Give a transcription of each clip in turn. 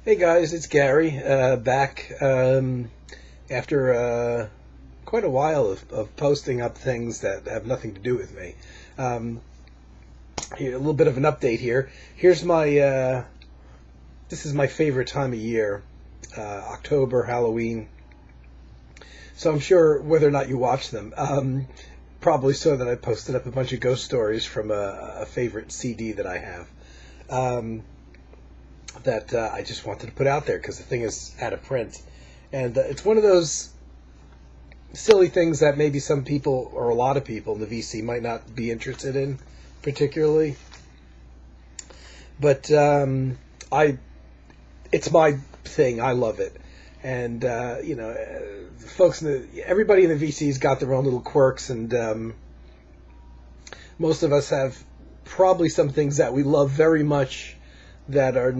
Hey guys, it's Gary, back after quite a while of posting up things that have nothing to do with me. Here, a little bit of an update here. Here's my, this is my favorite time of year, October, Halloween. So I'm sure whether or not you watch them, probably saw that I posted up a bunch of ghost stories from a favorite CD that I have. That I just wanted to put out there because the thing is out of print, and it's one of those silly things that maybe some people or a lot of people in the VC might not be interested in particularly, but it's my thing. I love it, and folks everybody in the VC's got their own little quirks, and most of us have probably some things that we love very much that are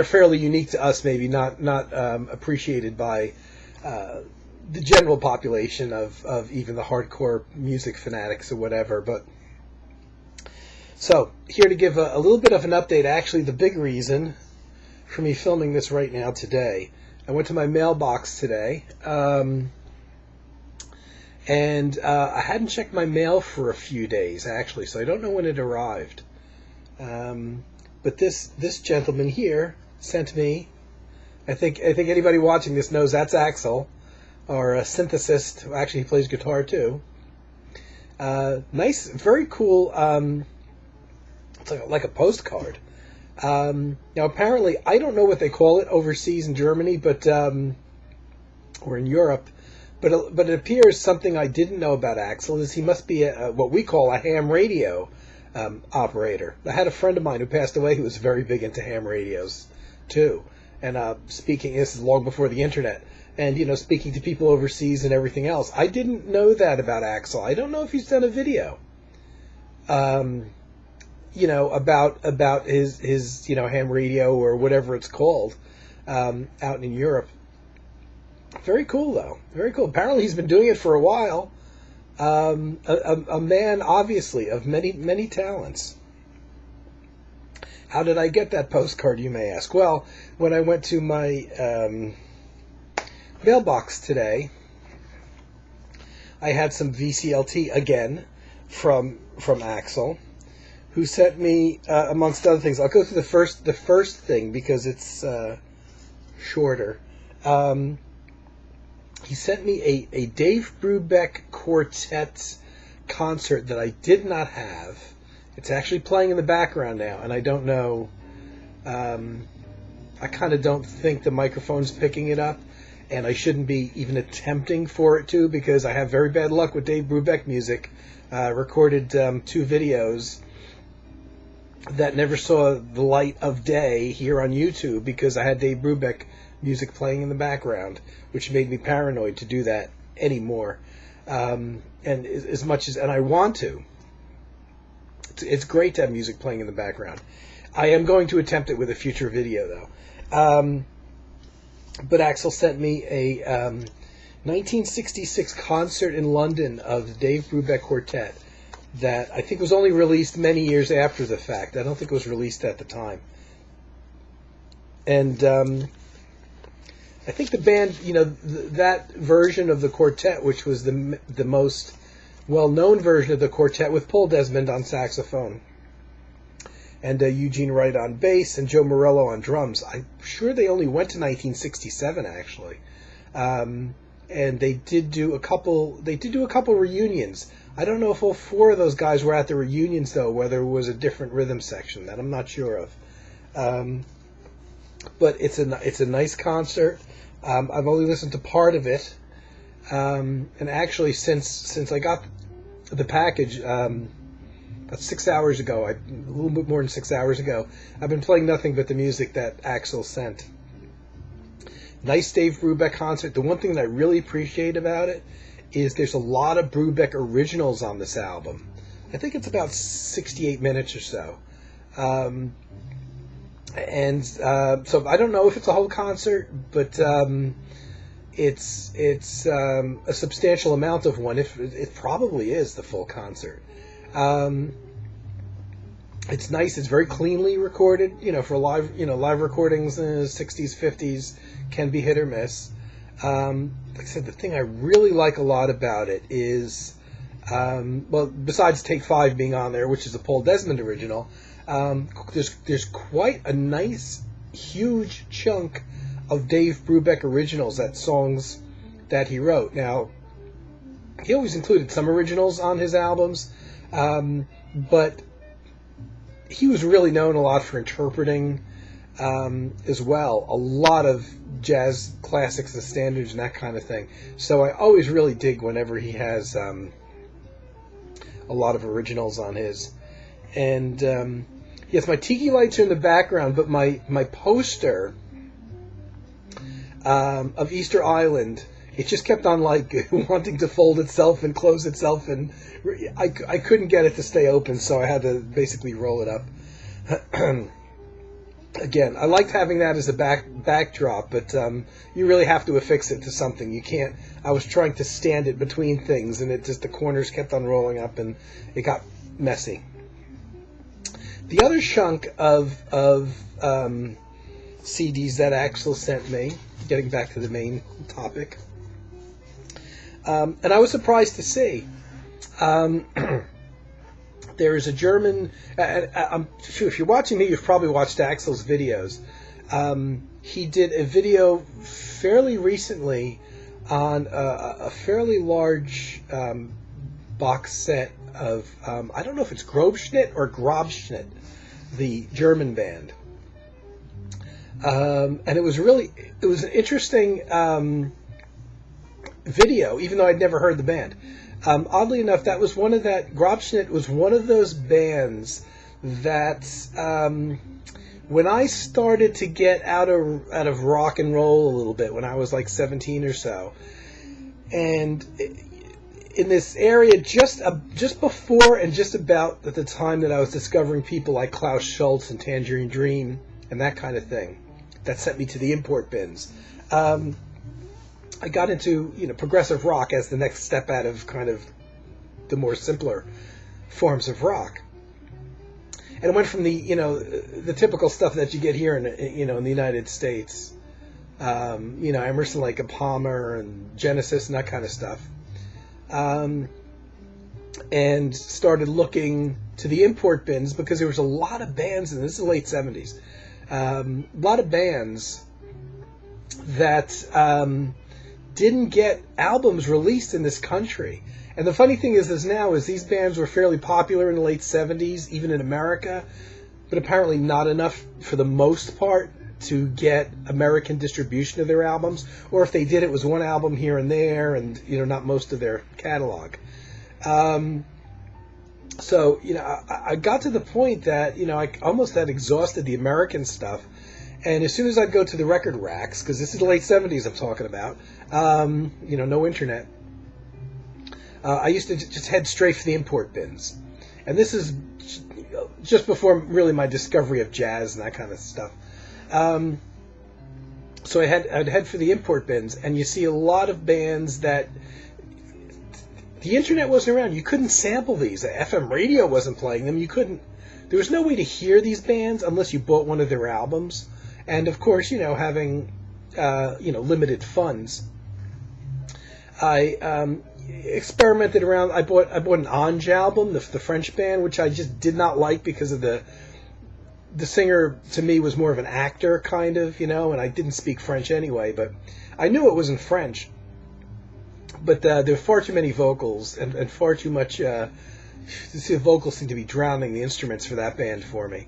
fairly unique to us, maybe not appreciated by the general population of even the hardcore music fanatics or whatever. But so here to give a little bit of an update. Actually, the big reason for me filming this right now today, I went to my mailbox today, and I hadn't checked my mail for a few days actually, so I don't know when it arrived. But this gentleman here sent me. I think anybody watching this knows that's Axel, or a synthesist. Actually, he plays guitar too. Nice, very cool. It's like a postcard. Now, apparently, I don't know what they call it overseas in Germany, but or in Europe. But it appears something I didn't know about Axel is he must be what we call a ham radio operator. I had a friend of mine who passed away who was very big into ham radios too, and speaking, this is long before the internet, and speaking to people overseas and everything else. I didn't know that about Axel. I don't know if he's done a video about his ham radio or whatever it's called out in Europe. Very cool, though. Very cool. Apparently, he's been doing it for a while. A man, obviously, of many talents. How did I get that postcard, you may ask? Well, when I went to my mailbox today, I had some VCLT again from Axel, who sent me, amongst other things. I'll go through the first thing because it's shorter. He sent me a Dave Brubeck Quartet concert that I did not have. It's actually playing in the background now, and I don't know. I kind of don't think the microphone's picking it up, and I shouldn't be even attempting for it to, because I have very bad luck with Dave Brubeck music. Recorded 2 videos that never saw the light of day here on YouTube because I had Dave Brubeck music playing in the background, which made me paranoid to do that anymore. And as much as, and I want to, it's great to have music playing in the background. I am going to attempt it with a future video, though. But Axel sent me a 1966 concert in London of the Dave Brubeck Quartet that I think was only released many years after the fact. I don't think it was released at the time. And I think the band, that version of the quartet, which was the most well-known version of the quartet, with Paul Desmond on saxophone, and Eugene Wright on bass, and Joe Morello on drums. I'm sure they only went to 1967, actually, and they did do a couple. They did do a couple reunions. I don't know if all 4 of those guys were at the reunions, though. Whether it was a different rhythm section, that I'm not sure of. But it's a nice concert. I've only listened to part of it, and actually since I got the package about 6 hours ago, a little bit more than 6 hours ago, I've been playing nothing but the music that Axel sent. Nice Dave Brubeck concert. The one thing that I really appreciate about it is there's a lot of Brubeck originals on this album. I think it's about 68 minutes or so. And so I don't know if it's a whole concert, but it's a substantial amount of one. If it probably is the full concert. It's nice. It's very cleanly recorded. For live recordings in the 60s, 50s can be hit or miss. Like I said, the thing I really like a lot about it is, besides Take 5 being on there, which is a Paul Desmond original, there's quite a nice, huge chunk of Dave Brubeck originals, that songs that he wrote. Now, he always included some originals on his albums, but he was really known a lot for interpreting as well a lot of jazz classics and standards and that kind of thing. So I always really dig whenever he has a lot of originals on his. And yes, my tiki lights are in the background, but my poster of Easter Island, it just kept on wanting to fold itself and close itself, and I couldn't get it to stay open, so I had to basically roll it up. Again, I liked having that as a backdrop, but you really have to affix it to something. You can't. I was trying to stand it between things, and the corners kept on rolling up, and it got messy. The other chunk of CDs that Axel sent me, getting back to the main topic, and I was surprised to see. There is a German. I'm sure if you're watching me, you've probably watched Axel's videos. He did a video fairly recently on a fairly large box set of I don't know if it's Grobschnitt or Grobschnitt, the German band. And it was an interesting video, even though I'd never heard the band. Oddly enough, Grobschnitt was one of those bands that when I started to get out of rock and roll a little bit, when I was like 17 or so, and in this area just before and just about at the time that I was discovering people like Klaus Schulze and Tangerine Dream and that kind of thing, that sent me to the import bins. I got into progressive rock as the next step out of kind of the more simpler forms of rock, and it went from the typical stuff that you get here in the United States, Emerson, Lake and Palmer and Genesis and that kind of stuff, and started looking to the import bins because there was a lot of bands, and this is the late 70s, a lot of bands that didn't get albums released in this country. And the funny thing is these bands were fairly popular in the late 70s, even in America, but apparently not enough for the most part to get American distribution of their albums, or if they did, it was one album here and there, and not most of their catalog. So I got to the point that I almost had exhausted the American stuff. And as soon as I'd go to the record racks, because this is the late 70s I'm talking about, no internet, I used to just head straight for the import bins. And this is just before really my discovery of jazz and that kind of stuff. So I'd head for the import bins, and you see a lot of bands that the internet wasn't around. You couldn't sample these. The FM radio wasn't playing them. There was no way to hear these bands unless you bought one of their albums. And of course, having limited funds, I experimented around. I bought an Ange album, the French band, which I just did not like because of the singer. To me, was more of an actor kind of, and I didn't speak French anyway. But I knew it wasn't French. But there were far too many vocals and far too much. The vocals seemed to be drowning the instruments for that band for me.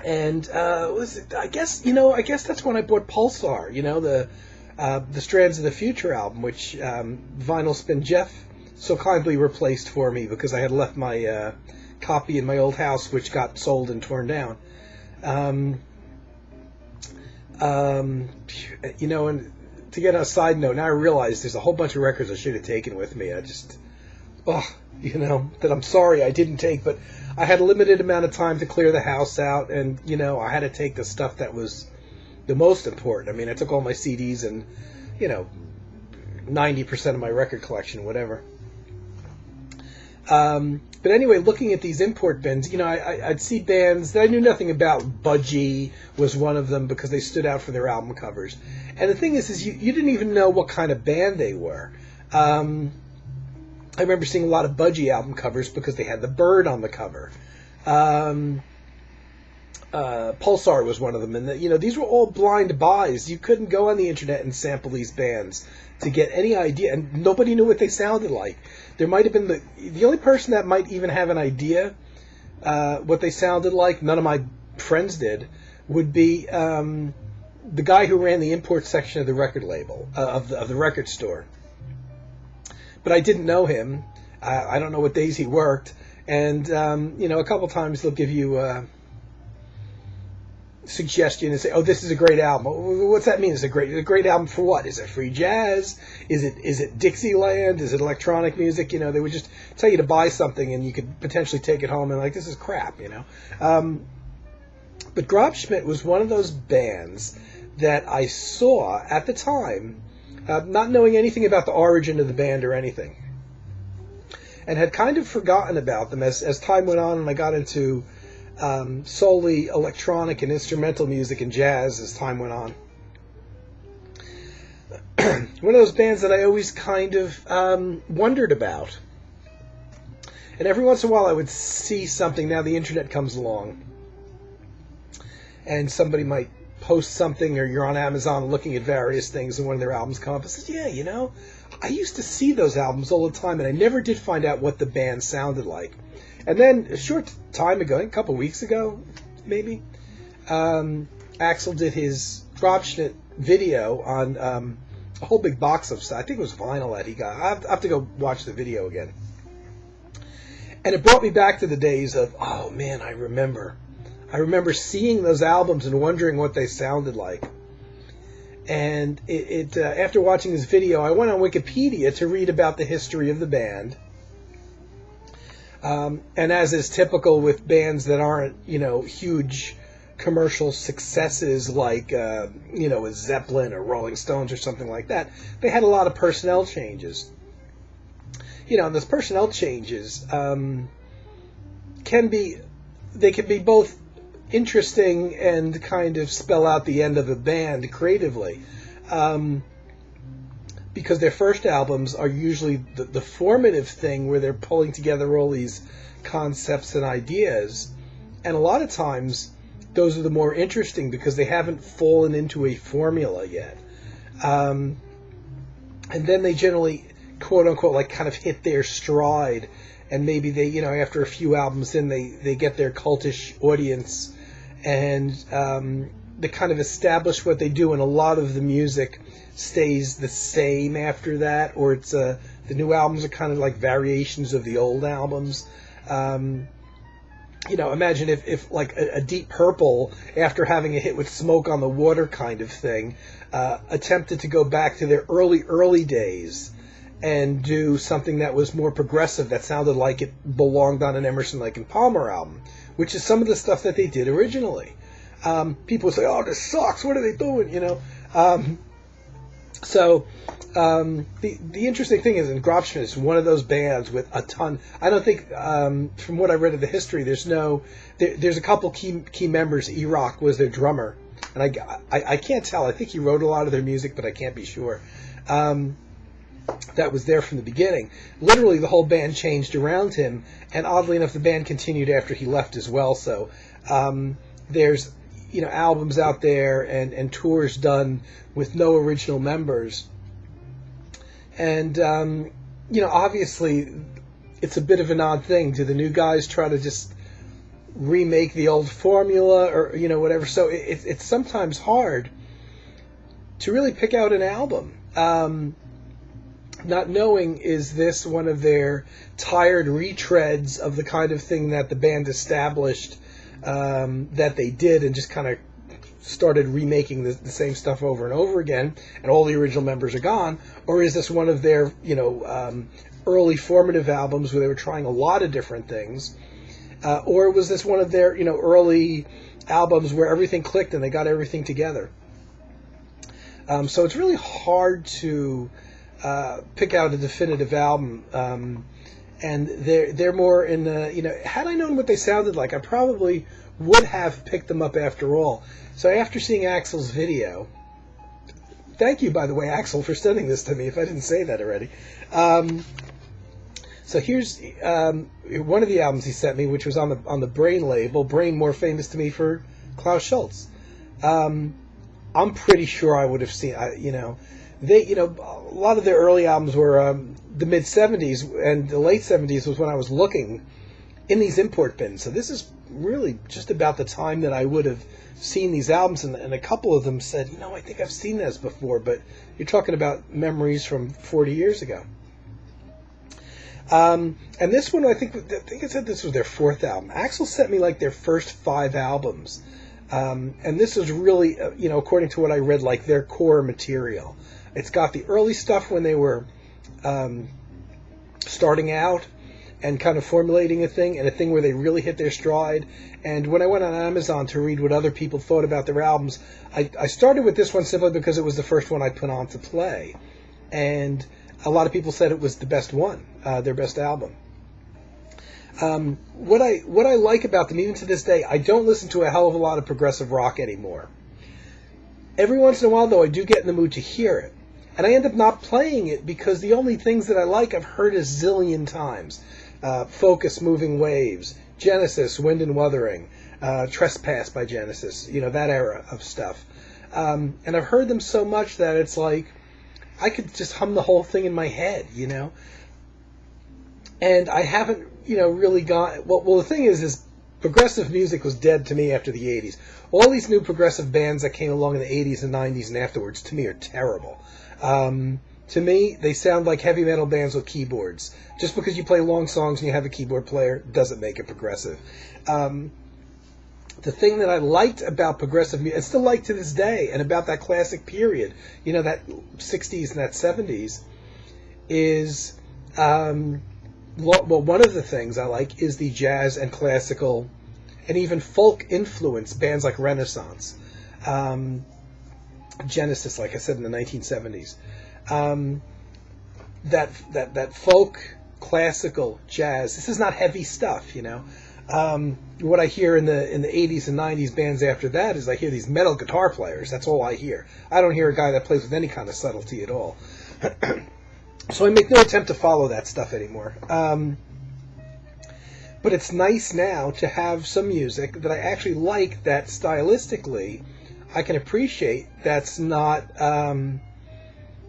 And I guess that's when I bought Pulsar, the Strands of the Future album, which Vinyl Spin Jeff so kindly replaced for me because I had left my copy in my old house, which got sold and torn down. And to get on a side note, now I realize there's a whole bunch of records I should have taken with me. That I'm sorry I didn't take, but I had a limited amount of time to clear the house out, and, I had to take the stuff that was the most important. I mean, I took all my CDs and, 90% of my record collection, whatever. But anyway, looking at these import bins, I'd see bands that I knew nothing about. Budgie was one of them because they stood out for their album covers. And the thing is you didn't even know what kind of band they were. I remember seeing a lot of Budgie album covers because they had the bird on the cover. Pulsar was one of them, and these were all blind buys. You couldn't go on the internet and sample these bands to get any idea, and nobody knew what they sounded like. There might have been the only person that might even have an idea what they sounded like. None of my friends did. Would be the guy who ran the import section of the record label of the record store. But I didn't know him. I don't know what days he worked, and a couple times they'll give you suggestion and say, "Oh, this is a great album." What's that mean? Is it a great album for what? Is it free jazz? Is it Dixieland? Is it electronic music? They would just tell you to buy something and you could potentially take it home and this is crap. But Drop Schmidt was one of those bands that I saw at the time, not knowing anything about the origin of the band or anything, and had kind of forgotten about them as time went on and I got into solely electronic and instrumental music and jazz as time went on. One of those bands that I always kind of wondered about. And every once in a while I would see something. Now the internet comes along and somebody might post something, or you're on Amazon looking at various things and one of their albums come up and says, "Yeah, I used to see those albums all the time and I never did find out what the band sounded like." And then a short time ago, a couple weeks ago, maybe, Axel did his Drop Schmidt video on a whole big box of stuff. I think it was vinyl that he got. I have to go watch the video again. And it brought me back to the days of, oh man, I remember seeing those albums and wondering what they sounded like. And after watching this video, I went on Wikipedia to read about the history of the band. And as is typical with bands that aren't, huge commercial successes like, with Zeppelin or Rolling Stones or something like that, they had a lot of personnel changes. And those personnel changes can be both interesting and kind of spell out the end of a band creatively. Because their first albums are usually the formative thing where they're pulling together all these concepts and ideas. And a lot of times, those are the more interesting because they haven't fallen into a formula yet. And then they generally, quote unquote, kind of hit their stride. And maybe they, after a few albums in, they get their cultish audience. And they kind of establish what they do. And a lot of the music stays the same after that, or it's the new albums are kind of like variations of the old albums. Imagine if like a Deep Purple, after having a hit with Smoke on the Water kind of thing, attempted to go back to their early days and do something that was more progressive, that sounded like it belonged on an Emerson, Lake and Palmer album, which is some of the stuff that they did originally. People would say, "Oh, this sucks. What are they doing?" So the interesting thing is, Drop Schmidt is one of those bands with a ton. I don't think, from what I read of the history, there's a couple key members. E-Rock was their drummer, and I can't tell. I think he wrote a lot of their music, but I can't be sure. That was there from the beginning. Literally, the whole band changed around him, and oddly enough, the band continued after he left as well. So there's albums out there and tours done with no original members. And, obviously it's a bit of an odd thing. Do the new guys try to just remake the old formula or, whatever? So it's sometimes hard to really pick out an album. Not knowing, is this one of their tired retreads of the kind of thing that the band established that they did, and just kind of started remaking the same stuff over and over again, and all the original members are gone? Or is this one of their, early formative albums where they were trying a lot of different things? Or was this one of their, early albums where everything clicked and they got everything together? So it's really hard to pick out a definitive album. and they're more in the, had I known what they sounded like, I probably would have picked them up after all. So after seeing Axel's video, thank you, by the way, Axel, for sending this to me, if I didn't say that already. So here's one of the albums he sent me, which was on the Brain label. Brain, more famous to me for Klaus Schulze. I'm pretty sure I would have seen, a lot of their early albums were the mid '70s, and the late '70s was when I was looking in these import bins. So this is really just about the time that I would have seen these albums, and a couple of them said, I think I've seen this before, but you're talking about memories from 40 years ago. And this one, I think it said this was their fourth album. Axel sent me like their first 5 albums. And this is really, according to what I read, like their core material. It's got the early stuff when they were starting out and kind of formulating a thing, and a thing where they really hit their stride. And when I went on Amazon to read what other people thought about their albums, I started with this one simply because it was the first one I put on to play. And a lot of people said it was the best one, their best album. What I like about them, even to this day, I don't listen to a hell of a lot of progressive rock anymore. Every once in a while, though, I do get in the mood to hear it. And I end up not playing it because the only things that I like I've heard a zillion times. Focus, Moving Waves, Genesis, Wind and Wuthering, Trespass by Genesis, that era of stuff. And I've heard them so much that it's like I could just hum the whole thing in my head, And I haven't, really gone... Well, the thing is progressive music was dead to me after the 80s. All these new progressive bands that came along in the 80s and 90s and afterwards, to me, are terrible. To me, they sound like heavy metal bands with keyboards. Just because you play long songs and you have a keyboard player doesn't make it progressive. The thing that I liked about progressive music, and still like to this day, and about that classic period, that 60s and that 70s, is... one of the things I like is the jazz and classical and even folk influence bands like Renaissance, Genesis, like I said, in the 1970s. That folk, classical, jazz. This is not heavy stuff, What I hear in the 80s and 90s bands after that is I hear these metal guitar players. That's all I hear. I don't hear a guy that plays with any kind of subtlety at all. So I make no attempt to follow that stuff anymore. But it's nice now to have some music that I actually like, that stylistically I can appreciate, that's not...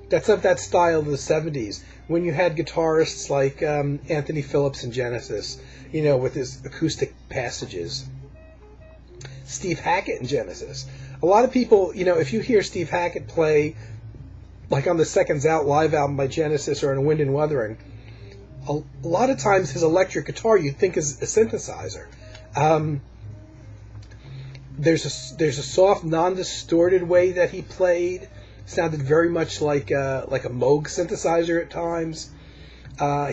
that's of that style of the 70s, when you had guitarists like Anthony Phillips in Genesis, with his acoustic passages. Steve Hackett in Genesis. A lot of people, if you hear Steve Hackett play, like on the Seconds Out live album by Genesis or in Wind and Wuthering, a lot of times his electric guitar you'd think is a synthesizer. There's a soft, non-distorted way that he played. Sounded very much like a Moog synthesizer at times.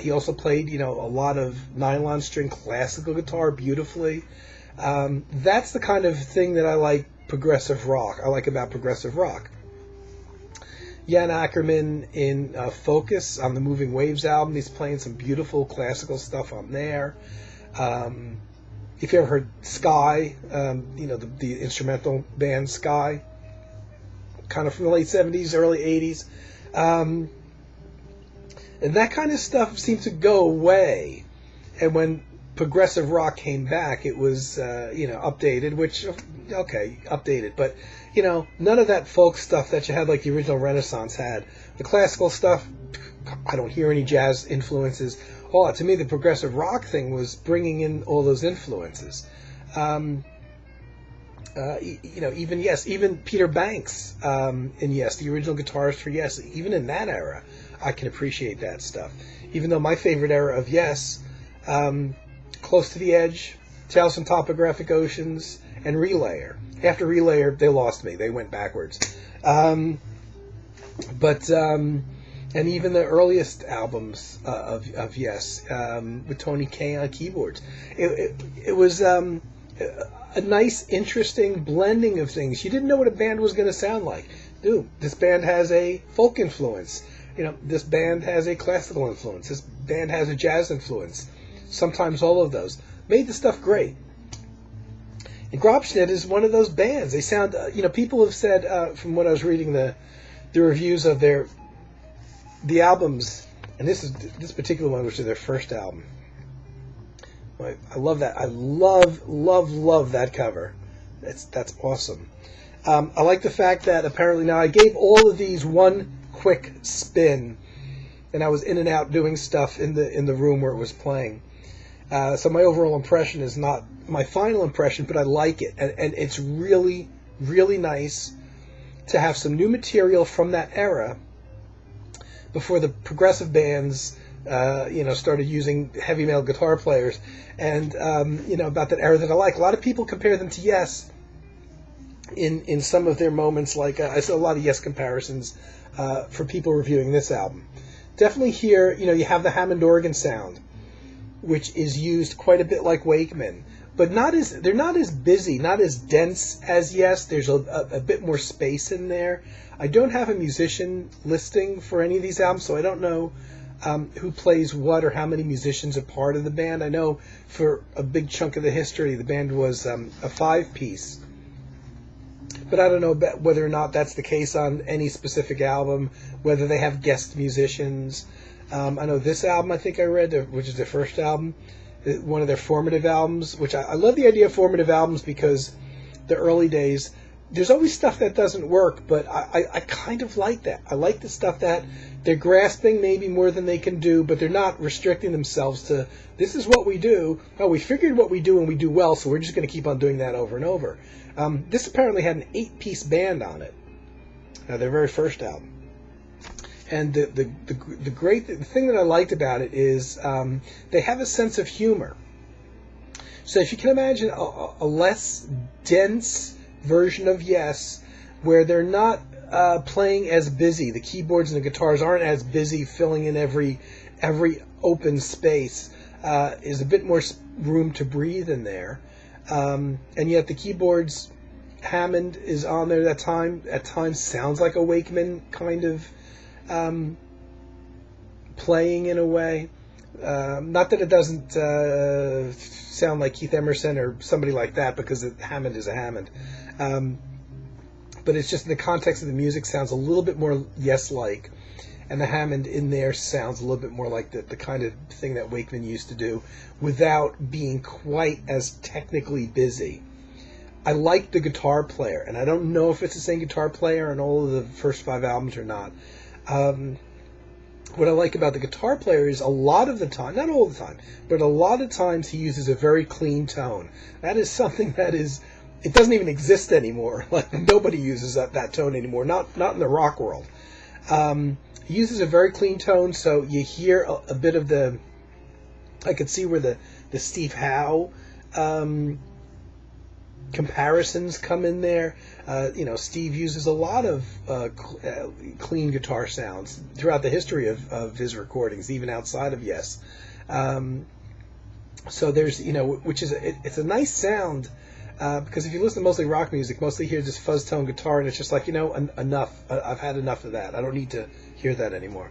He also played, a lot of nylon string classical guitar beautifully. That's the kind of thing that I like about progressive rock. Jan Ackerman in Focus on the Moving Waves album, he's playing some beautiful classical stuff on there. If you ever heard Sky, the instrumental band Sky, kind of from the late 70s, early 80s. And that kind of stuff seemed to go away. And when progressive rock came back, it was, updated, which, okay, updated. But, none of that folk stuff that you had like the original Renaissance had. The classical stuff, I don't hear any jazz influences. Oh, to me, the progressive rock thing was bringing in all those influences. Even Peter Banks in Yes, the original guitarist for Yes, even in that era, I can appreciate that stuff. Even though my favorite era of Yes, Close to the Edge, Tales from Topographic Oceans, and Relayer. After Relayer, they lost me. They went backwards. And even the earliest albums of Yes, with Tony Kaye on keyboards, it was a nice, interesting blending of things. You didn't know what a band was going to sound like. Dude, this band has a folk influence. this band has a classical influence, this band has a jazz influence, sometimes all of those. Made the stuff great. And Drop Ned is one of those bands. They sound, people have said, from what I was reading, the reviews of the albums, and this particular one, which is their first album. I love that. I love that cover. That's awesome. I like the fact that apparently now I gave all of these one quick spin, and I was in and out doing stuff in the room where it was playing. So my overall impression is not my final impression, but I like it, and it's really, really nice to have some new material from that era before the progressive bands, started using heavy metal guitar players, and about that era that I like. A lot of people compare them to Yes in some of their moments. Like I saw a lot of Yes comparisons for people reviewing this album. Definitely here, you have the Hammond organ sound, which is used quite a bit like Wakeman, but they're not as busy, not as dense as Yes. There's a bit more space in there. I don't have a musician listing for any of these albums, so I don't know who plays what or how many musicians are part of the band. I know for a big chunk of the history, the band was a 5-piece, but I don't know whether or not that's the case on any specific album, whether they have guest musicians. I know this album, I think I read, which is their first album, one of their formative albums, which I love the idea of formative albums because the early days, there's always stuff that doesn't work, but I kind of like that. I like the stuff that they're grasping maybe more than they can do, but they're not restricting themselves to, this is what we do. Oh, we figured what we do and we do well, so we're just going to keep on doing that over and over. This apparently had an 8-piece band on it, their very first album. And the great thing that I liked about it is they have a sense of humor. So if you can imagine a less dense version of Yes, where they're not playing as busy, the keyboards and the guitars aren't as busy filling in every open space, is a bit more room to breathe in there, and yet the keyboards, Hammond is on there at times sounds like a Wakeman kind of playing in a way. Not that it doesn't sound like Keith Emerson or somebody like that, because Hammond is a Hammond. But it's just in the context of the music sounds a little bit more Yes-like, and the Hammond in there sounds a little bit more like the kind of thing that Wakeman used to do without being quite as technically busy. I like the guitar player, and I don't know if it's the same guitar player on all of the first 5 albums or not. What I like about the guitar player is a lot of the time, not all the time, but a lot of times he uses a very clean tone. That is something that it doesn't even exist anymore. Like, nobody uses that tone anymore, not in the rock world. He uses a very clean tone, so you hear a bit of I could see where the Steve Howe comparisons come in there. Steve uses a lot of clean guitar sounds throughout the history of his recordings, even outside of Yes. So there's, which is it's a nice sound, because if you listen to mostly rock music, mostly hear this fuzz tone guitar, and it's just like, enough. I've had enough of that. I don't need to hear that anymore.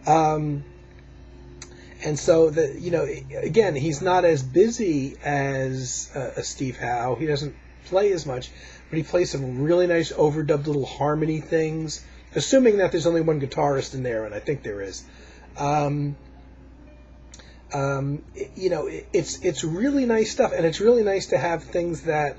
And so again, he's not as busy as a Steve Howe. He doesn't play as much, but he plays some really nice overdubbed little harmony things, assuming that there's only one guitarist in there, and I think there is. It's really nice stuff, and it's really nice to have things that,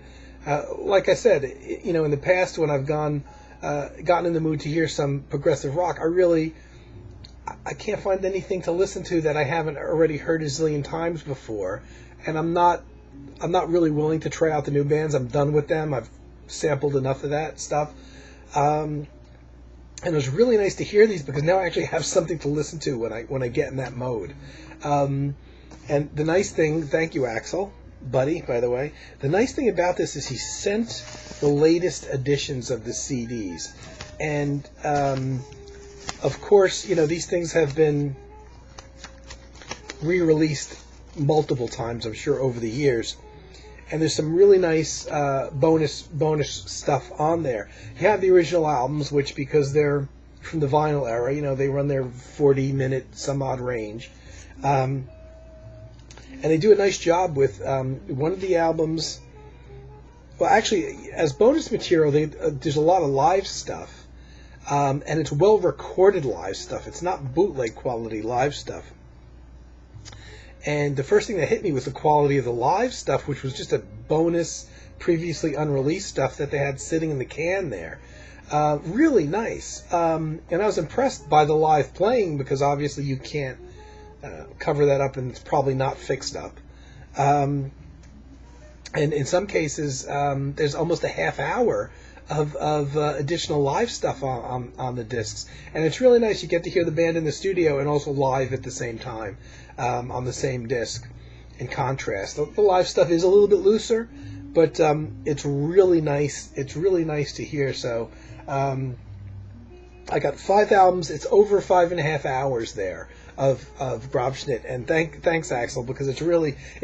like I said, in the past when I've gotten in the mood to hear some progressive rock, I can't find anything to listen to that I haven't already heard a zillion times before, and I'm not really willing to try out the new bands. I'm done with them. I've sampled enough of that stuff. And it was really nice to hear these, because now I actually have something to listen to when I get in that mode. And the nice thing, thank you, Axel, buddy, by the way. The nice thing about this is he sent the latest editions of the CDs. And, of course, these things have been re-released multiple times, I'm sure, over the years. And there's some really nice bonus stuff on there. You have the original albums, which, because they're from the vinyl era. You know, they run their 40-minute some odd range. And they do a nice job with one of the albums. Well, actually, as bonus material, there's a lot of live stuff, and it's well-recorded live stuff. It's not bootleg quality live stuff. And the first thing that hit me was the quality of the live stuff, which was just a bonus, previously unreleased stuff that they had sitting in the can there. Really nice. And I was impressed by the live playing, because obviously you can't cover that up, and it's probably not fixed up. And in some cases, there's almost a half hour of additional live stuff on the discs. And it's really nice. You get to hear the band in the studio and also live at the same time on the same disc, in contrast. The live stuff is a little bit looser, but it's really nice. It's really nice to hear. So I got 5 albums. It's over 5.5 hours there of Drop Ned. And thanks, Axel, because it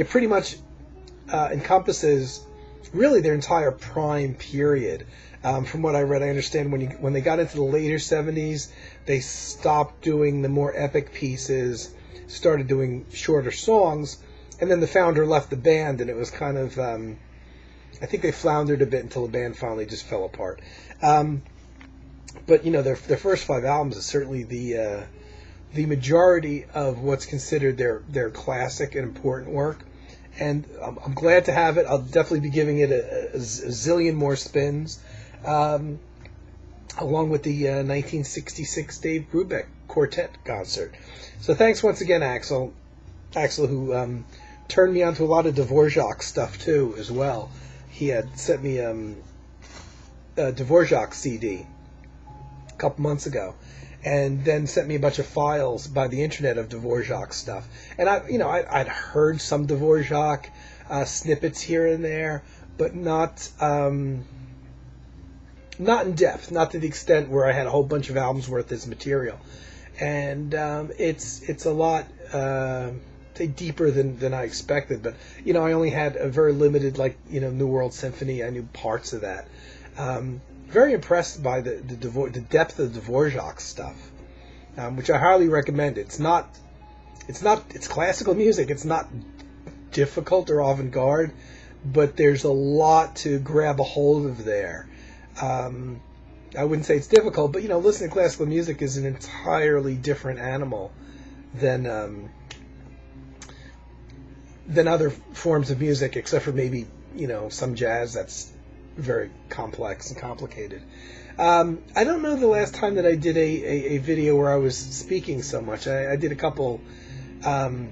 pretty much encompasses really their entire prime period. From what I read, I understand when they got into the later 70s, they stopped doing the more epic pieces, started doing shorter songs, and then the founder left the band, and it was kind of, I think they floundered a bit until the band finally just fell apart. But, you know, their first 5 albums is certainly the majority of what's considered their classic and important work. And I'm glad to have it. I'll definitely be giving it a zillion more spins, along with the 1966 Dave Brubeck Quartet concert. So thanks once again, Axel, who turned me on to a lot of Dvorak stuff too as well. He had sent me a Dvorak CD a couple months ago, and then sent me a bunch of files by the internet of Dvorak stuff. And I'd heard some Dvorak snippets here and there, but not in depth, not to the extent where I had a whole bunch of albums worth of this material. And it's a lot deeper than I expected. But I only had a very limited, New World Symphony. I knew parts of that. Very impressed by the depth of Dvorak stuff, which I highly recommend. It's classical music. It's not difficult or avant-garde, but there's a lot to grab a hold of there. I wouldn't say it's difficult, but listening to classical music is an entirely different animal than other forms of music, except for maybe some jazz that's very complex and complicated. I don't know the last time that I did a video where I was speaking so much. I did a couple jam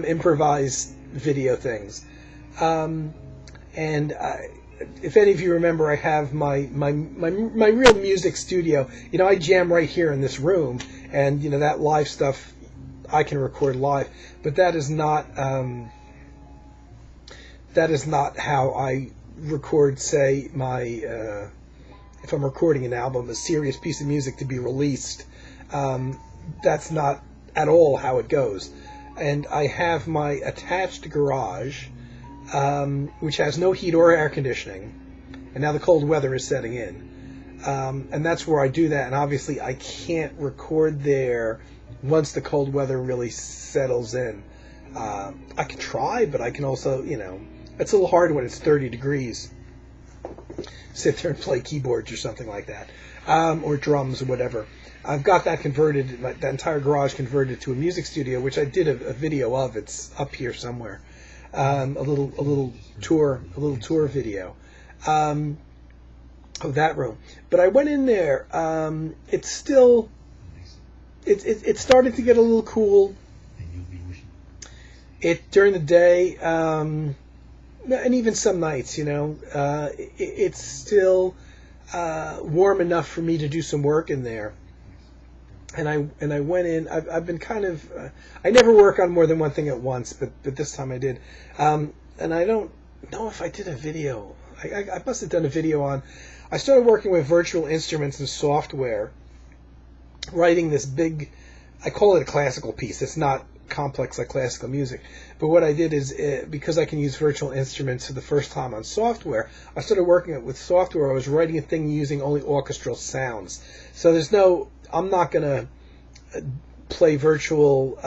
improvised video things. And if any of you remember, I have my real music studio. I jam right here in this room, and that live stuff I can record live, but that is not how I record, say, if I'm recording an album, a serious piece of music to be released. That's not at all how it goes. And I have my attached garage, which has no heat or air conditioning, and now the cold weather is setting in. And that's where I do that, and obviously I can't record there once the cold weather really settles in. I can try, but I can also, it's a little hard when it's 30 degrees. Sit there and play keyboards or something like that, or drums or whatever. I've got that converted, that entire garage converted to a music studio, which I did a video of. It's up here somewhere. A little tour video of that room. But I went in there. It's still, it's starting to get a little cool. During the day, and even some nights, it's still warm enough for me to do some work in there. And I went in. I've been kind of. I never work on more than one thing at once, but this time I did. And I don't know if I did a video. I must have done a video on. I started working with virtual instruments and software, writing this big. I call it a classical piece. It's not complex like classical music. But what I did is, because I can use virtual instruments for the first time on software, I started working with software. I was writing a thing using only orchestral sounds. So I'm not going to play virtual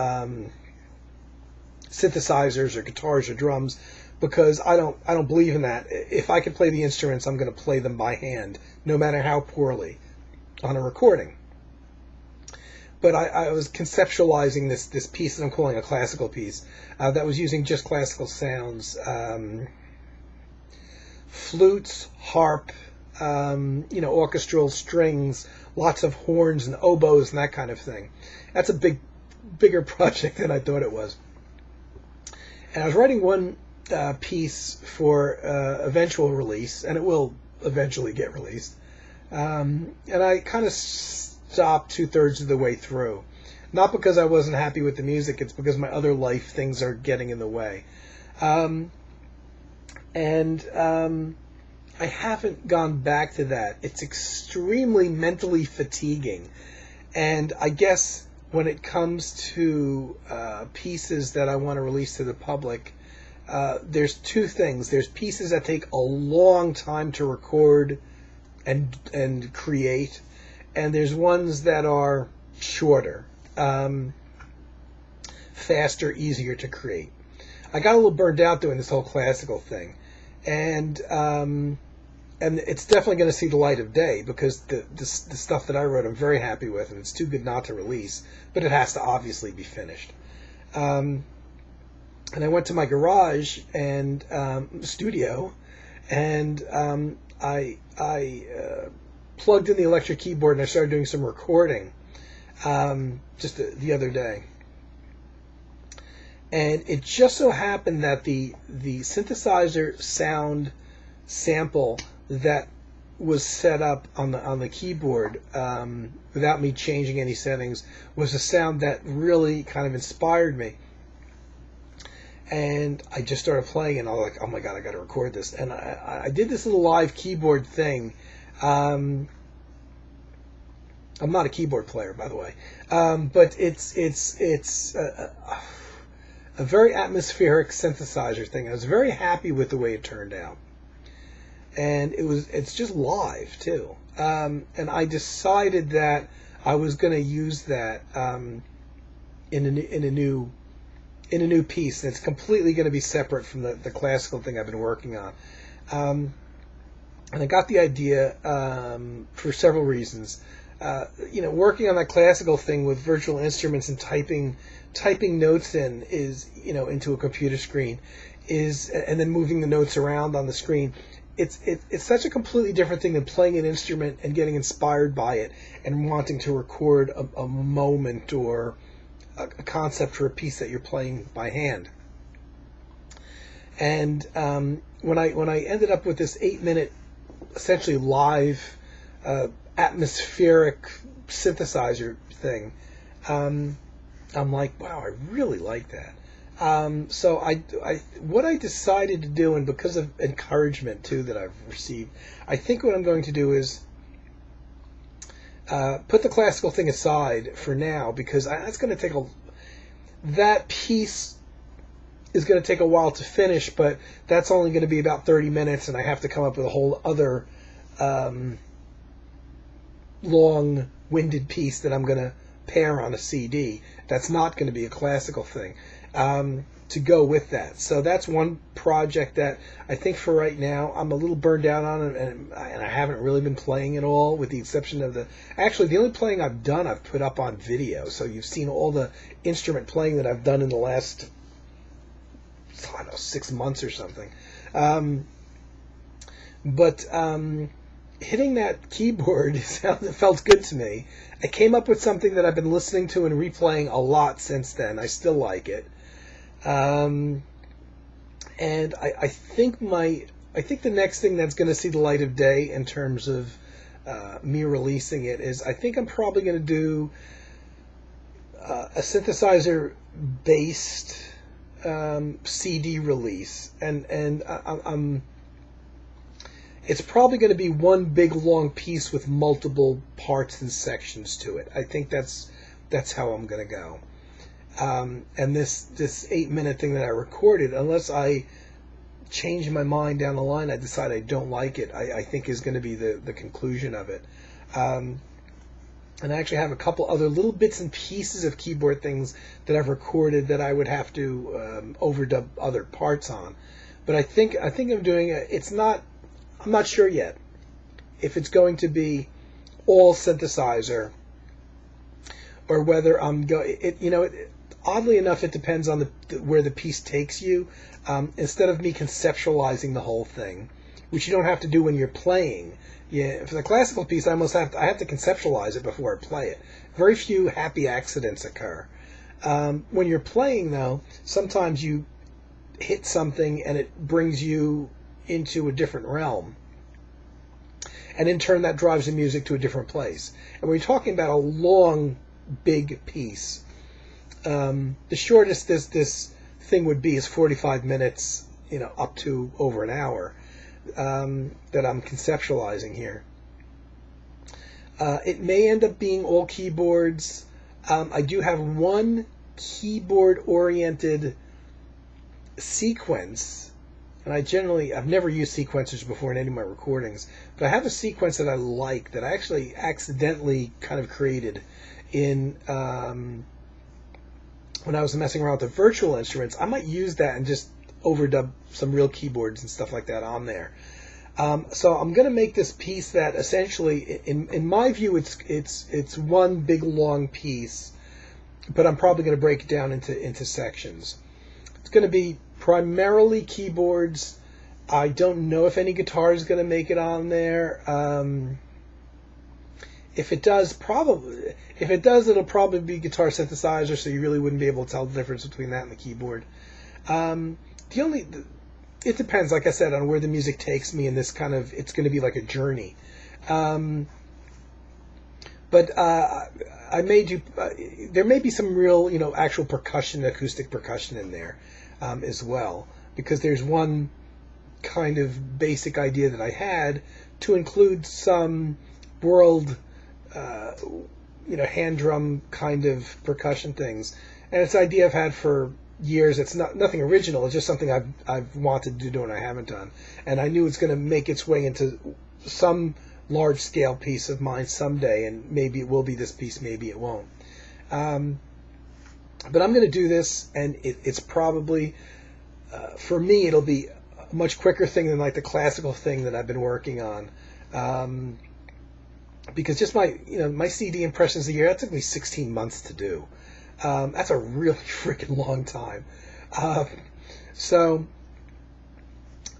synthesizers or guitars or drums, because I don't believe in that. If I can play the instruments, I'm going to play them by hand, no matter how poorly, on a recording. But I was conceptualizing this piece that I'm calling a classical piece, that was using just classical sounds, flutes, harp, orchestral strings, lots of horns and oboes and that kind of thing. That's a bigger project than I thought it was. And I was writing one piece for eventual release, and it will eventually get released. And I kind of stopped 2/3 of the way through. Not because I wasn't happy with the music, it's because my other life things are getting in the way. I haven't gone back to that. It's extremely mentally fatiguing. And I guess when it comes to pieces that I want to release to the public, there's two things. There's pieces that take a long time to record and create, and there's ones that are shorter, faster, easier to create. I got a little burned out doing this whole classical thing, and it's definitely going to see the light of day, because the stuff that I wrote I'm very happy with, and it's too good not to release, but it has to obviously be finished. And I went to my garage and studio, and I plugged in the electric keyboard and I started doing some recording just the other day. And it just so happened that the synthesizer sound sample that was set up on the keyboard, without me changing any settings, was a sound that really kind of inspired me. And I just started playing, and I was like, oh my god, I got to record this. And I did this little live keyboard thing. I'm not a keyboard player, by the way, but it's a very atmospheric synthesizer thing. I was very happy with the way it turned out, and it's just live too. And I decided that I was going to use that in a new piece that's completely going to be separate from the classical thing I've been working on. And I got the idea for several reasons. Working on that classical thing with virtual instruments and typing notes into a computer screen and then moving the notes around on the screen. It's such a completely different thing than playing an instrument and getting inspired by it and wanting to record a moment or a concept for a piece that you're playing by hand. And when I ended up with this 8-minute, essentially live, atmospheric synthesizer thing, I'm like, wow, I really like that. So what I decided to do, and because of encouragement too that I've received, I think what I'm going to do is put the classical thing aside for now, because that's going to take that piece is going to take a while to finish, but that's only going to be about 30 minutes, and I have to come up with a whole other long-winded piece that I'm going to pair on a CD. That's not going to be a classical thing to go with that. So that's one project that I think for right now I'm a little burned out on, and I haven't really been playing at all, with the exception of the only playing I've done I've put up on video. So you've seen all the instrument playing that I've done in the last, 6 months or something. But hitting that keyboard felt good to me. I came up with something that I've been listening to and replaying a lot since then. I still like it. And I think the next thing that's going to see the light of day in terms of me releasing it is, I think I'm probably going to do a synthesizer based CD release, and I'm it's probably going to be one big long piece with multiple parts and sections to it. I think that's how I'm going to go. And this 8-minute thing that I recorded, unless I change my mind down the line, I decide I don't like it, I think is going to be the conclusion of it. And I actually have a couple other little bits and pieces of keyboard things that I've recorded that I would have to overdub other parts on. But I think I'm doing it. I'm not sure yet if it's going to be all synthesizer or whether I'm going. Oddly enough, it depends on where the piece takes you. Instead of me conceptualizing the whole thing, which you don't have to do when you're playing. Yeah, for the classical piece, I have to conceptualize it before I play it. Very few happy accidents occur. When you're playing, though, sometimes you hit something and it brings you into a different realm. And in turn, that drives the music to a different place. And when you're talking about a long, big piece, the shortest this thing would be is 45 minutes, up to over an hour. That I'm conceptualizing here. It may end up being all keyboards. I do have one keyboard-oriented sequence, and I've never used sequencers before in any of my recordings, but I have a sequence that I like that I actually accidentally kind of created in when I was messing around with the virtual instruments. I might use that and just overdub some real keyboards and stuff like that on there. So I'm going to make this piece that essentially, in my view, it's one big long piece, but I'm probably going to break it down into sections. It's going to be primarily keyboards. I don't know if any guitar is going to make it on there. If it does, it'll probably be guitar synthesizer, so you really wouldn't be able to tell the difference between that and the keyboard. It depends, like I said, on where the music takes me, and it's going to be like a journey. But I may do. There may be some real, actual percussion, acoustic percussion in there as well, because there's one kind of basic idea that I had to include some world, hand drum kind of percussion things, and it's an idea I've had for years. It's nothing original. It's just something I've wanted to do and I haven't done, and I knew it's going to make its way into some large scale piece of mine someday, and maybe it will be this piece, maybe it won't. But I'm going to do this, and it's probably for me it'll be a much quicker thing than like the classical thing that I've been working on, because just my CD impressions a year, that took me 16 months to do. That's a really freaking long time.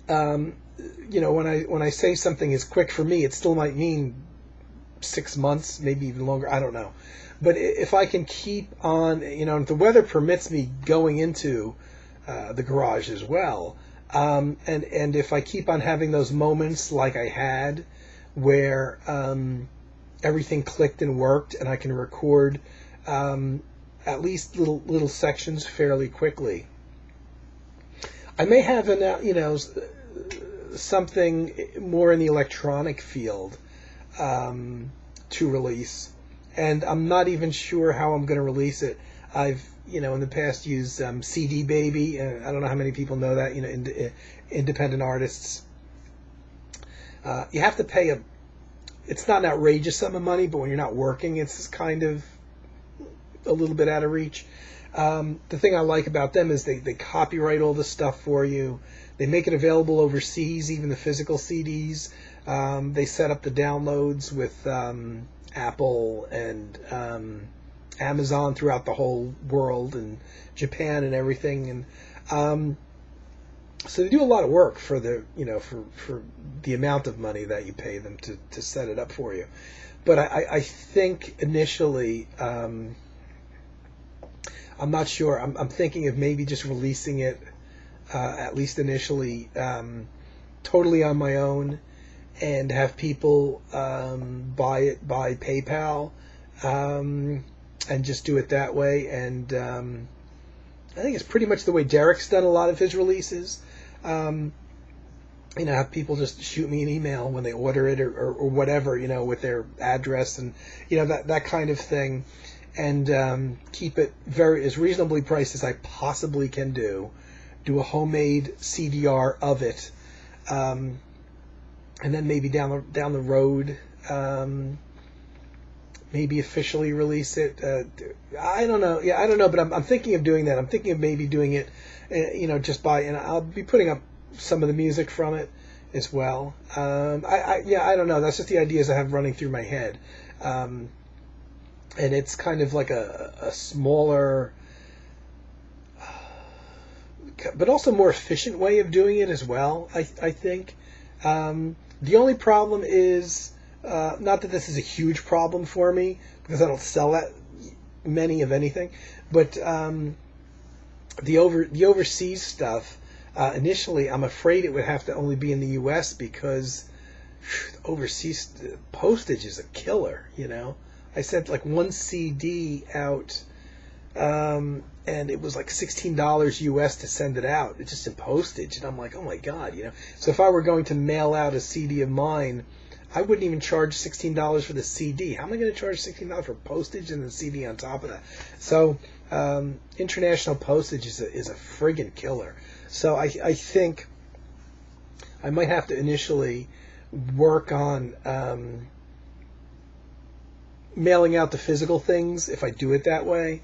When I say something is quick for me, it still might mean 6 months, maybe even longer. I don't know. But if I can keep on, if the weather permits me going into the garage as well, and if I keep on having those moments like I had where everything clicked and worked, and I can record at least little sections fairly quickly, I may have something more in the electronic field to release, and I'm not even sure how I'm going to release it. I've in the past used CD Baby, and I don't know how many people know that. Independent artists, you have to pay it's not an outrageous sum of money, but when you're not working, it's kind of a little bit out of reach. The thing I like about them is they copyright all the stuff for you. They make it available overseas, even the physical CDs. They set up the downloads with Apple and Amazon throughout the whole world, and Japan and everything. And so they do a lot of work for for the amount of money that you pay them to set it up for you. But I think initially, I'm not sure. I'm thinking of maybe just releasing it, at least initially, totally on my own, and have people buy it by PayPal, and just do it that way. And I think it's pretty much the way Derek's done a lot of his releases. Have people just shoot me an email when they order it or whatever, with their address and that kind of thing. and keep it as reasonably priced as I possibly can do. Do a homemade CDR of it, and then maybe down the road, maybe officially release it. I don't know. Yeah, I don't know. But I'm thinking of doing that. I'm thinking of maybe doing it, just and I'll be putting up some of the music from it as well. I don't know. That's just the ideas I have running through my head. And it's kind of like a smaller, but also more efficient way of doing it as well, I think. The only problem is, not that this is a huge problem for me, because I don't sell that many of anything, but the overseas stuff, initially I'm afraid it would have to only be in the U.S. because overseas postage is a killer, I sent like one CD out, and it was like $16 US to send it out. It's just in postage, and I'm like, oh my God, So if I were going to mail out a CD of mine, I wouldn't even charge $16 for the CD. How am I going to charge $16 for postage and the CD on top of that? So international postage is a friggin' killer. So I think I might have to initially work on mailing out the physical things, if I do it that way,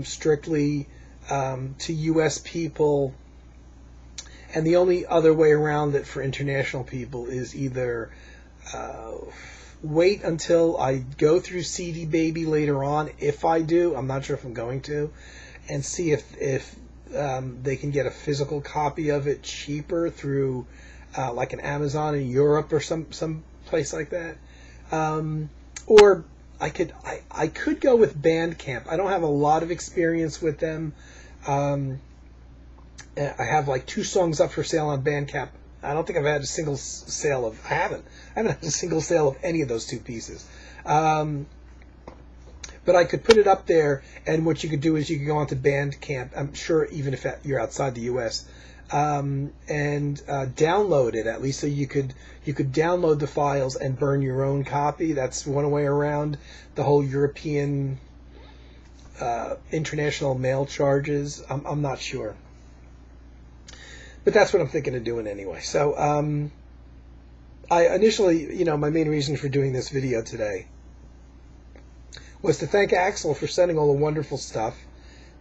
strictly to U.S. people. And the only other way around it for international people is either wait until I go through CD Baby later on, if I do. I'm not sure if I'm going to, and see if they can get a physical copy of it cheaper through like an Amazon in Europe or some place like that. Or I could go with Bandcamp. I don't have a lot of experience with them. I have like 2 songs up for sale on Bandcamp. I don't think I've had a single sale of. I haven't had a single sale of any of those 2 pieces. But I could put it up there, and what you could do is you could go onto Bandcamp. I'm sure even if you're outside the U.S. And download it, at least, so you could download the files and burn your own copy. That's one way around the whole European international mail charges. I'm not sure, but that's what I'm thinking of doing anyway. So I initially, my main reason for doing this video today was to thank Axel for sending all the wonderful stuff,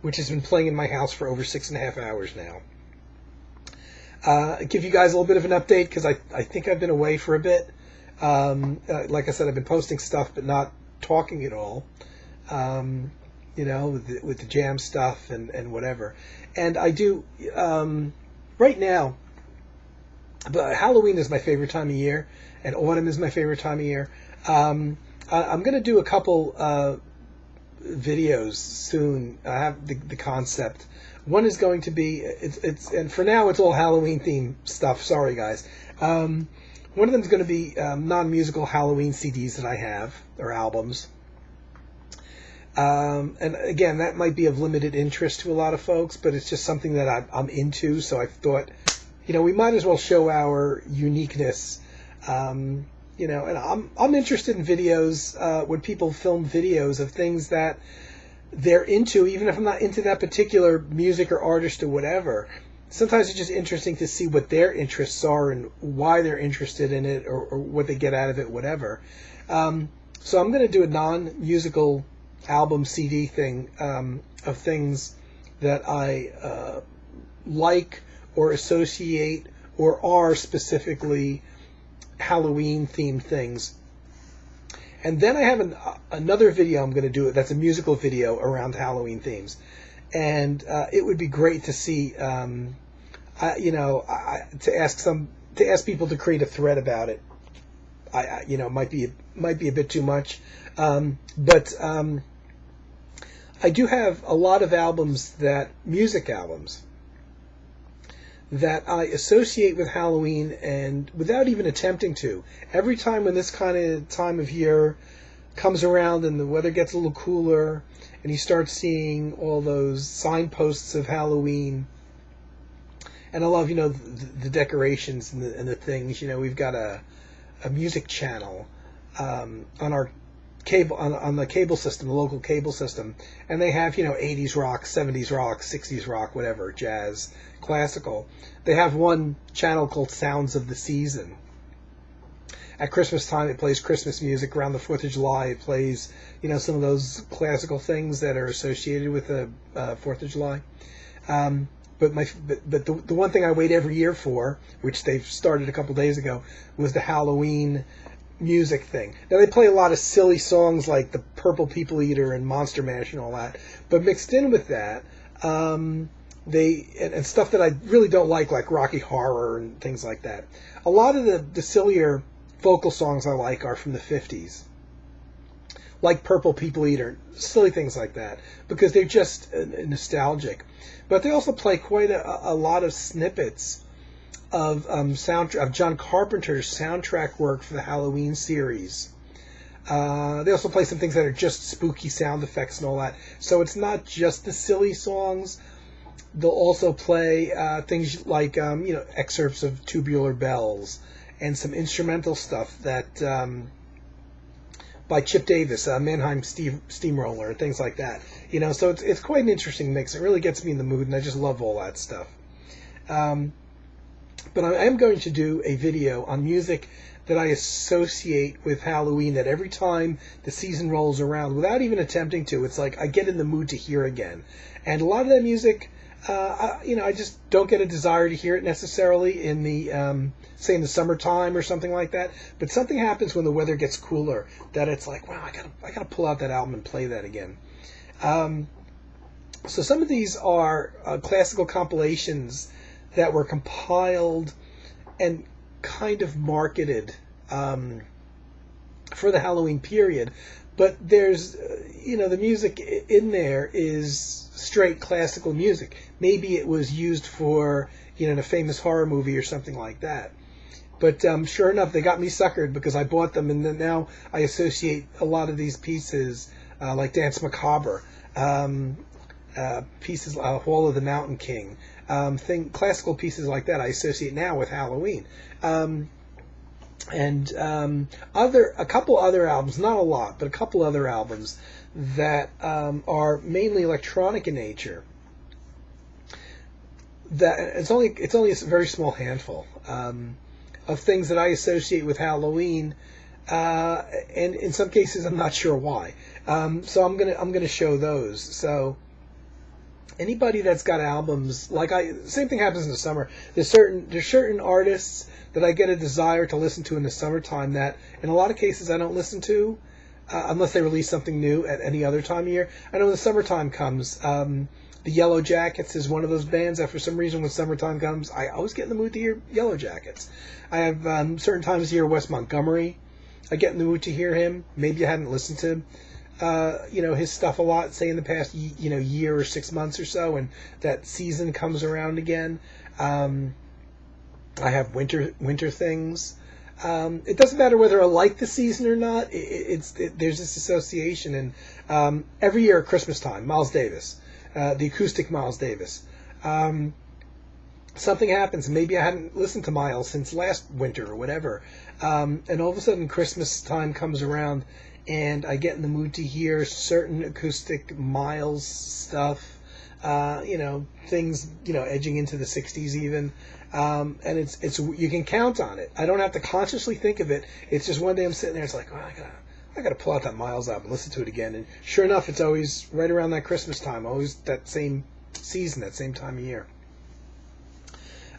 which has been playing in my house for over 6.5 hours now. Give you guys a little bit of an update, because I think I've been away for a bit. Like I said, I've been posting stuff but not talking at all, with the jam stuff and whatever. And I do, right now, but Halloween is my favorite time of year, and autumn is my favorite time of year. I'm going to do a couple videos soon. I have the concept. One is going to be, and for now it's all Halloween themed stuff. Sorry guys. One of them is going to be non-musical Halloween CDs that I have, or albums. And again, that might be of limited interest to a lot of folks, but it's just something that I'm into. So I thought, we might as well show our uniqueness. And I'm interested in videos, when people film videos of things that they're into, even if I'm not into that particular music or artist or whatever. Sometimes it's just interesting to see what their interests are and why they're interested in it, or what they get out of it, whatever. So I'm going to do a non-musical album CD thing, of things that I like or associate or are specifically Halloween themed things. And then I have another video I'm going to do that's a musical video around Halloween themes, and it would be great to see, to ask people to create a thread about it. Might be a bit too much, but I do have a lot of music albums that I associate with Halloween, and without even attempting to. Every time when this kind of time of year comes around and the weather gets a little cooler and you start seeing all those signposts of Halloween, and I love, the decorations and the things. We've got a music channel on our cable on the cable system, the local cable system, and they have 80s rock, 70s rock, 60s rock, whatever, jazz, classical. They have one channel called Sounds of the Season. At Christmas time, it plays Christmas music. Around the 4th of July, it plays some of those classical things that are associated with the 4th of July. But the one thing I wait every year for, which they've started a couple days ago, was the Halloween music thing. Now they play a lot of silly songs like the Purple People Eater and Monster Mash and all that, but mixed in with that, and stuff that I really don't like Rocky Horror and things like that. A lot of the sillier vocal songs I like are from the 50s. Like Purple People Eater, silly things like that, because they're just nostalgic. But they also play quite a lot of snippets of John Carpenter's soundtrack work for the Halloween series. They also play some things that are just spooky sound effects and all that. So it's not just the silly songs. They'll also play things like excerpts of Tubular Bells and some instrumental stuff that by Chip Davis, Mannheim Steamroller, and things like that. So it's quite an interesting mix. It really gets me in the mood, and I just love all that stuff. But I am going to do a video on music that I associate with Halloween, that every time the season rolls around, without even attempting to, it's like I get in the mood to hear again. And a lot of that music, I just don't get a desire to hear it necessarily in the, say in the summertime or something like that. But something happens when the weather gets cooler that it's like, wow, I gotta pull out that album and play that again. So some of these are classical compilations that were compiled and kind of marketed for the Halloween period. But there's, the music in there is straight classical music. Maybe it was used for, in a famous horror movie or something like that. But sure enough, they got me suckered because I bought them, and then now I associate a lot of these pieces, like Dance Macabre, pieces, Hall of the Mountain King, classical pieces like that I associate now with Halloween. And a couple other albums, not a lot, but a couple other albums that are mainly electronic in nature. That it's only a very small handful of things that I associate with Halloween, and in some cases I'm not sure why. So I'm gonna show those. So anybody that's got albums, same thing happens in the summer. There's certain artists that I get a desire to listen to in the summertime that, in a lot of cases, I don't listen to unless they release something new at any other time of year. I know when the summertime comes, the Yellow Jackets is one of those bands that, for some reason, when summertime comes, I always get in the mood to hear Yellow Jackets. I have certain times of year, Wes Montgomery, I get in the mood to hear him. Maybe I hadn't listened to his stuff a lot, say in the past, year or 6 months or so, and that season comes around again. I have winter things. It doesn't matter whether I like the season or not. There's this association, and every year at Christmas time, Miles Davis, the acoustic Miles Davis. Something happens. Maybe I hadn't listened to Miles since last winter or whatever, and all of a sudden Christmas time comes around, and I get in the mood to hear certain acoustic Miles stuff. Things, edging into the 60s even. And it's you can count on it. I don't have to consciously think of it. It's just one day I'm sitting there, it's like, well, I gotta pull out that Miles album and listen to it again. And sure enough, it's always right around that Christmas time, always that same season, that same time of year.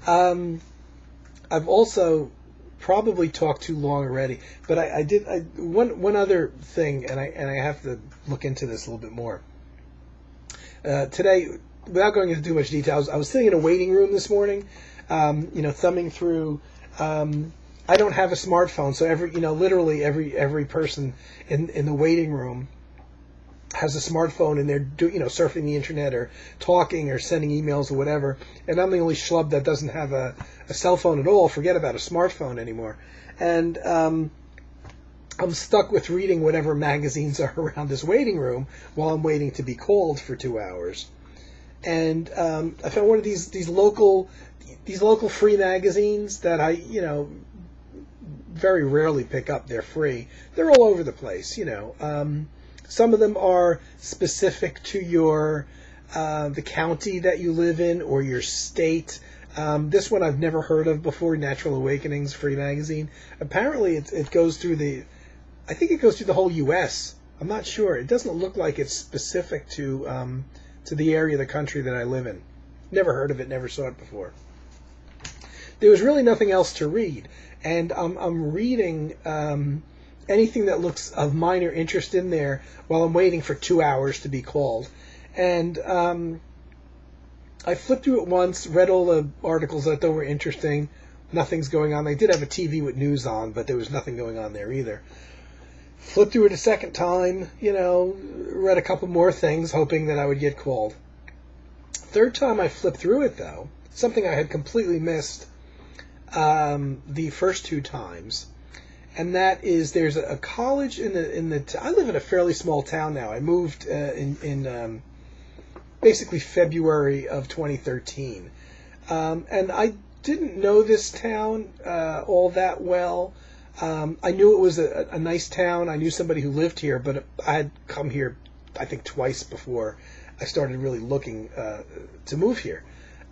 I've also probably talked too long already, but one other thing, and I have to look into this a little bit more. Today, without going into too much details, I was sitting in a waiting room this morning, thumbing through. I don't have a smartphone, so literally every person in the waiting room has a smartphone, and they're surfing the internet or talking or sending emails or whatever. And I'm the only schlub that doesn't have a cell phone at all. Forget about a smartphone anymore. And I'm stuck with reading whatever magazines are around this waiting room while I'm waiting to be called for 2 hours. And I found one of these local free magazines that very rarely pick up. They're free. They're all over the place, you know. Some of them are specific to your the county that you live in or your state. This one I've never heard of before, Natural Awakenings Free Magazine. Apparently it goes through I think it goes through the whole U.S. I'm not sure. It doesn't look like it's specific to the area of the country that I live in. Never heard of it, never saw it before. There was really nothing else to read, and I'm reading anything that looks of minor interest in there while I'm waiting for 2 hours to be called. And I flipped through it once, read all the articles that I thought were interesting. Nothing's going on. They did have a TV with news on, but there was nothing going on there either. Flipped through it a second time, you know, read a couple more things, hoping that I would get called. Third time I flipped through it, though, something I had completely missed the first two times, and that is there's a college I live in a fairly small town now. I moved in basically February of 2013, and I didn't know this town all that well. I knew it was a nice town. I knew somebody who lived here, but I had come here, I think, twice before I started really looking to move here.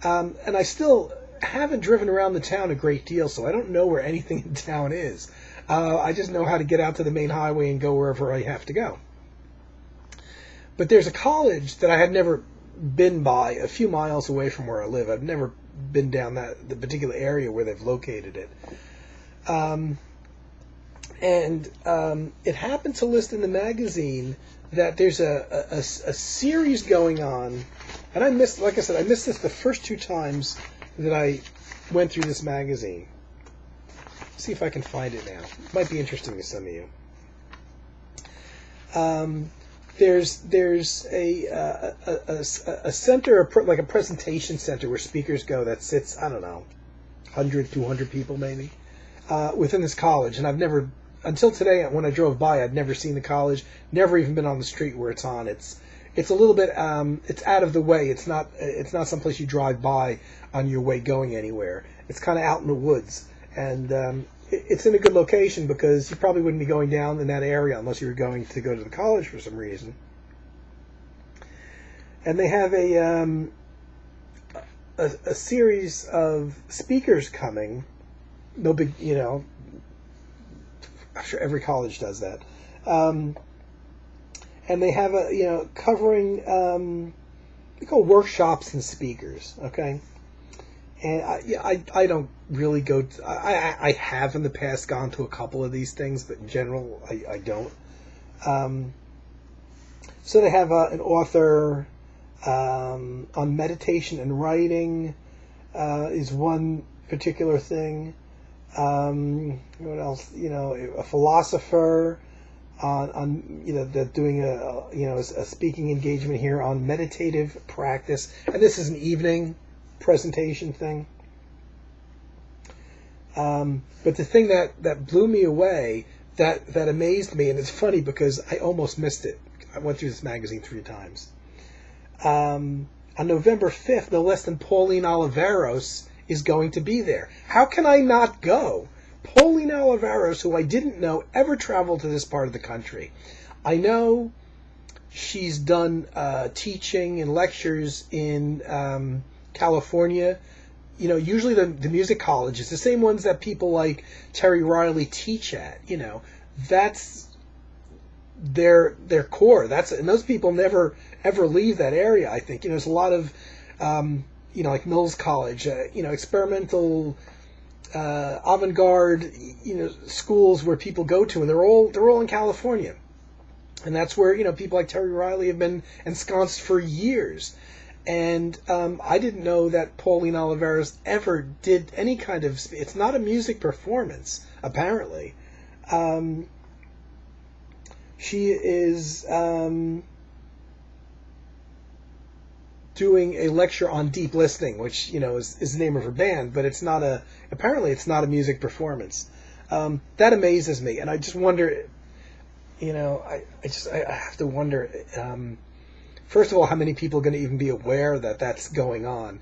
And I still haven't driven around the town a great deal, so I don't know where anything in town is. I just know how to get out to the main highway and go wherever I have to go. But there's a college that I had never been by, a few miles away from where I live. I've never been down the particular area where they've located it. And it happened to list in the magazine that there's a series going on, and I missed this the first two times that I went through this magazine. See if I can find it now. It might be interesting to some of you. There's a center, like a presentation center where speakers go that sits, I don't know, 100, 200 people maybe, within this college. And I've never, until today when I drove by, I'd never seen the college, never even been on the street where it's on. It's a little bit, it's out of the way. It's not someplace you drive by on your way going anywhere. It's kind of out in the woods. And it's in a good location because you probably wouldn't be going down in that area unless you were going to go to the college for some reason. And they have a series of speakers coming. No big, you know, I'm sure every college does that. And they have covering, they call workshops and speakers, okay? And I don't really go. I have in the past gone to a couple of these things, but in general, I don't. So they have an author on meditation and writing is one particular thing. What else? A philosopher on they're doing a speaking engagement here on meditative practice, and this is an evening presentation thing. But the thing that blew me away, that amazed me, and it's funny because I almost missed it. I went through this magazine 3 times. On November 5th, no less than Pauline Oliveros is going to be there. How can I not go? Pauline Oliveros, who I didn't know ever traveled to this part of the country. I know she's done teaching and lectures in California. Usually the music colleges, the same ones that people like Terry Riley teach at, that's their core. And those people never ever leave that area. I think there's a lot of like Mills College, experimental avant-garde schools where people go to, and they're all in California, and that's where people like Terry Riley have been ensconced for years. And I didn't know that Pauline Oliveros ever did any kind of. It's not a music performance, apparently. She is doing a lecture on deep listening, which is the name of her band, but apparently it's not a music performance. That amazes me, and I just wonder. I have to wonder. First of all, how many people are going to even be aware that that's going on?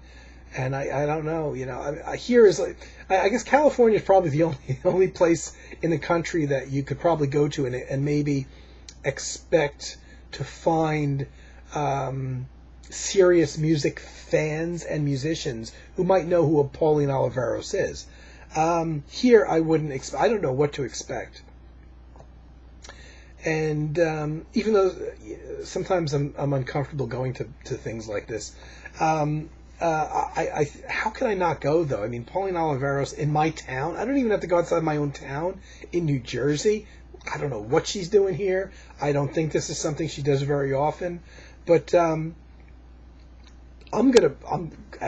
And I don't know, here is like, I guess California is probably the only place in the country that you could probably go to and maybe expect to find serious music fans and musicians who might know who a Pauline Oliveros is. Here, I don't know what to expect. And even though sometimes I'm uncomfortable going to things like this, how can I not go, though? I mean, Pauline Oliveros in my town. I don't even have to go outside my own town in New Jersey. I don't know what she's doing here. I don't think this is something she does very often. But at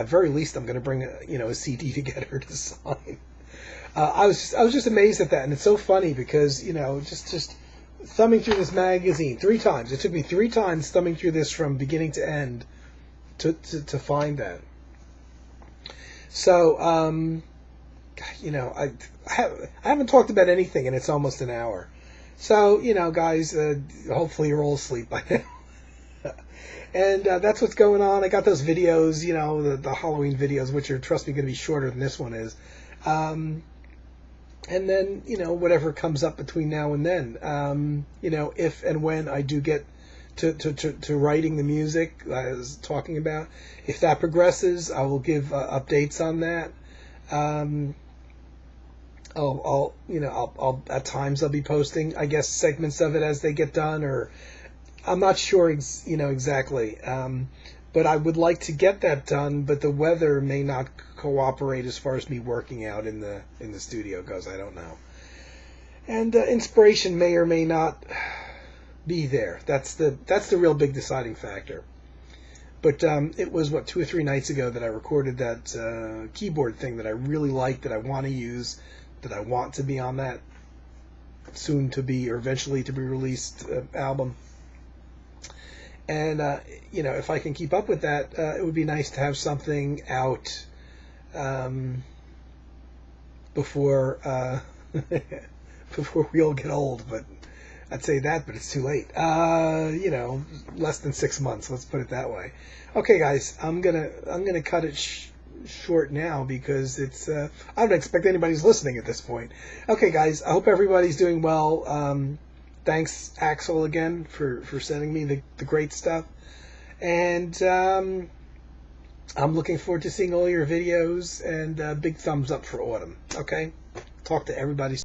very least, I'm gonna bring a CD to get her to sign. I was just amazed at that, and it's so funny because just thumbing through this magazine 3 times. It took me 3 times thumbing through this from beginning to end to find that. So I haven't talked about anything, and it's almost an hour. So guys, hopefully you're all asleep by now. And that's what's going on. I got those videos, the Halloween videos, which are, trust me, going to be shorter than this one is. And then, whatever comes up between now and then, if and when I do get to writing the music I was talking about, if that progresses, I will give updates on that. I'll at times I'll be posting, I guess, segments of it as they get done, or I'm not sure, exactly. But I would like to get that done, but the weather may not cooperate as far as me working out in the studio goes. I don't know. And inspiration may or may not be there. That's the real big deciding factor. But it was 2 or 3 nights ago that I recorded that keyboard thing that I really like, that I want to use, that I want to be on that soon to be, or eventually to be released album. And if I can keep up with that, it would be nice to have something out before before we all get old. But I'd say that, but it's too late. Less than 6 months. Let's put it that way. Okay, guys, I'm gonna cut it short now because it's I don't expect anybody's listening at this point. Okay, guys, I hope everybody's doing well. Thanks, Axel, again for sending me the great stuff, and I'm looking forward to seeing all your videos. And big thumbs up for autumn. Okay, talk to everybody.